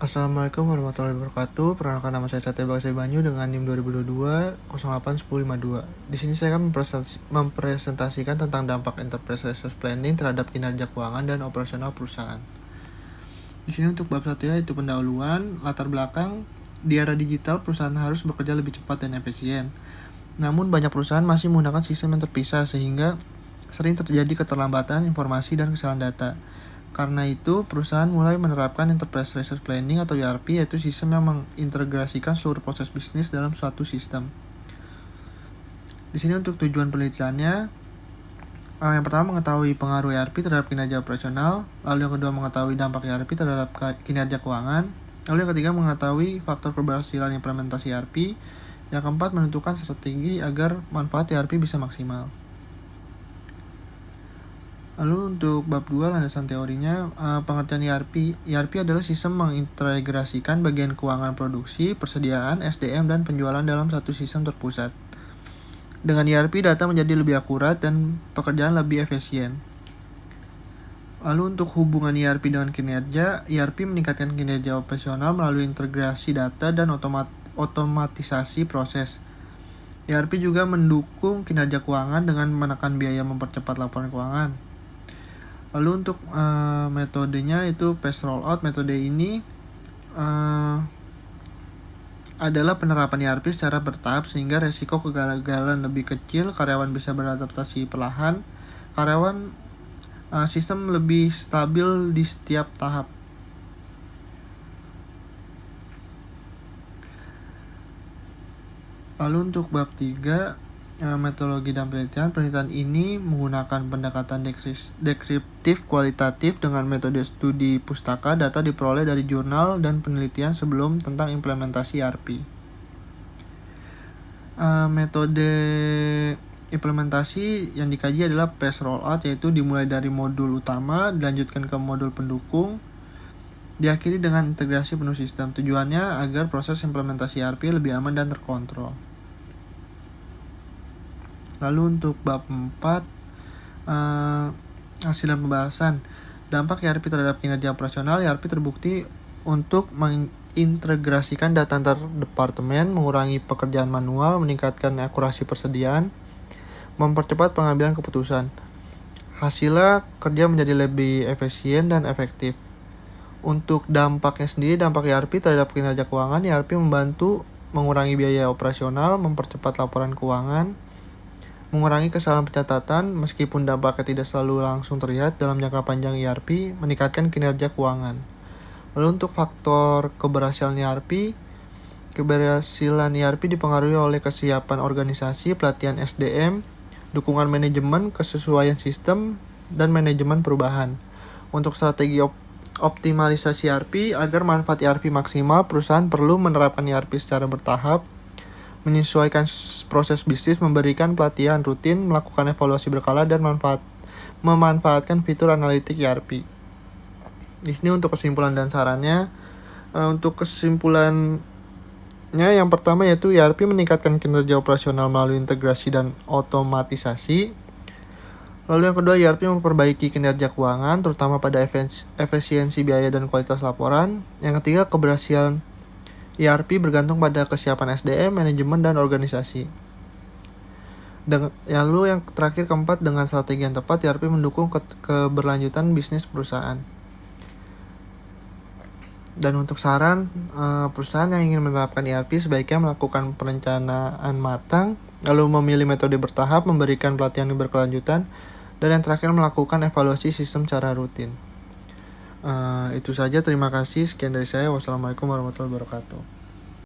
Assalamualaikum warahmatullahi wabarakatuh. Perkenalkan, nama saya Satya Bagasi Banyu dengan NIM 2022 081052. Di sini saya akan mempresentasikan tentang dampak Enterprise Resource Planning terhadap kinerja keuangan dan operasional perusahaan. Di sini untuk bab 1 yaitu pendahuluan, latar belakang. Di era digital, perusahaan harus bekerja lebih cepat dan efisien. Namun banyak perusahaan masih menggunakan sistem yang terpisah sehingga sering terjadi keterlambatan informasi dan kesalahan data. Karena itu, perusahaan mulai menerapkan Enterprise Resource Planning atau ERP, yaitu sistem yang mengintegrasikan seluruh proses bisnis dalam suatu sistem. Di sini untuk tujuan penelitiannya, yang pertama mengetahui pengaruh ERP terhadap kinerja operasional, lalu yang kedua mengetahui dampak ERP terhadap kinerja keuangan, lalu yang ketiga mengetahui faktor keberhasilan implementasi ERP, yang keempat menentukan strategi agar manfaat ERP bisa maksimal. Lalu untuk bab 2 landasan teorinya, pengertian ERP. ERP adalah sistem mengintegrasikan bagian keuangan produksi, persediaan, SDM, dan penjualan dalam satu sistem terpusat. Dengan ERP, data menjadi lebih akurat dan pekerjaan lebih efisien. Lalu untuk hubungan ERP dengan kinerja, ERP meningkatkan kinerja operasional melalui integrasi data dan otomatisasi proses. ERP juga mendukung kinerja keuangan dengan menekan biaya mempercepat laporan keuangan. Lalu untuk metodenya itu phase rollout. Metode ini adalah penerapan ERP secara bertahap sehingga resiko kegagalan lebih kecil, karyawan bisa beradaptasi perlahan, sistem lebih stabil di setiap tahap. Lalu untuk bab 3, metodologi dan penelitian. Penelitian ini menggunakan pendekatan deskriptif kualitatif dengan metode studi pustaka. Data diperoleh dari jurnal dan penelitian sebelum tentang implementasi ERP. Metode implementasi yang dikaji adalah phase rollout, yaitu dimulai dari modul utama, dilanjutkan ke modul pendukung, diakhiri dengan integrasi penuh sistem. Tujuannya agar proses implementasi ERP lebih aman dan terkontrol. Lalu untuk bab 4, hasil dan pembahasan. Dampak ERP terhadap kinerja operasional. ERP terbukti untuk mengintegrasikan data antar departemen, mengurangi pekerjaan manual, meningkatkan akurasi persediaan, mempercepat pengambilan keputusan. Hasilnya, kerja menjadi lebih efisien dan efektif. Untuk dampaknya sendiri, dampak ERP terhadap kinerja keuangan. ERP membantu mengurangi biaya operasional, mempercepat laporan keuangan, mengurangi kesalahan pencatatan. Meskipun dampaknya tidak selalu langsung terlihat dalam jangka panjang, ERP meningkatkan kinerja keuangan. Lalu untuk faktor keberhasilan ERP. Keberhasilan ERP dipengaruhi oleh kesiapan organisasi, pelatihan SDM, dukungan manajemen, kesesuaian sistem, dan manajemen perubahan. Untuk strategi optimalisasi ERP. Agar manfaat ERP maksimal, perusahaan perlu menerapkan ERP secara bertahap, menyesuaikan proses bisnis, memberikan pelatihan rutin, melakukan evaluasi berkala, dan memanfaatkan fitur analitik ERP. Di sini untuk kesimpulan dan sarannya. Untuk kesimpulannya, yang pertama yaitu ERP meningkatkan kinerja operasional melalui integrasi dan otomatisasi. Lalu yang kedua, ERP memperbaiki kinerja keuangan, terutama pada efisiensi biaya dan kualitas laporan. Yang ketiga, keberhasilan ERP bergantung pada kesiapan SDM, manajemen, dan organisasi. Lalu yang terakhir, keempat, dengan strategi yang tepat, ERP mendukung keberlanjutan bisnis perusahaan. Dan untuk saran, perusahaan yang ingin menerapkan ERP sebaiknya melakukan perencanaan matang, lalu memilih metode bertahap, memberikan pelatihan yang berkelanjutan, dan yang terakhir melakukan evaluasi sistem secara rutin. Itu saja, terima kasih. Sekian dari saya. Wassalamualaikum warahmatullahi wabarakatuh.